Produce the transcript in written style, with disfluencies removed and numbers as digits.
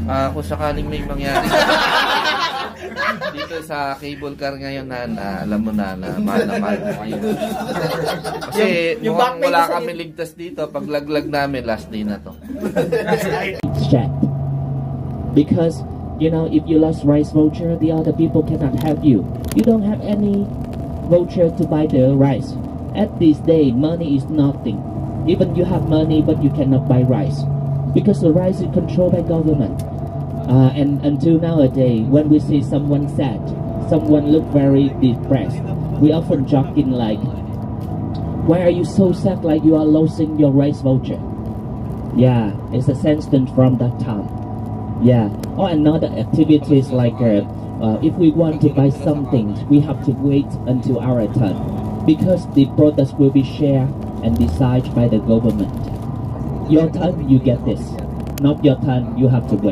Kung sakaling may mangyari dito sa cable car ngayon na alam mo na mahal na mahal mo kayo. Kasi Yung mukhang backpack wala sa- kami ligtas dito. Pag laglag namin, last day na to. Check. Because, you know, if you lost rice voucher, the other people cannot help you. You don't have any voucher to buy the rice. At this day, money is nothing. Even you have money, but you cannot buy rice. Because the rice is controlled by government. And until nowadays, when we see someone sad, someone look very depressed, we often joking like, why are you so sad like you are losing your rice voucher? Yeah, it's a sentence from that time. Yeah, or another activities like if we want to buy something, we have to wait until our turn because the products will be shared and decided by the government. Your turn, you get this. Not your turn, you have to wait.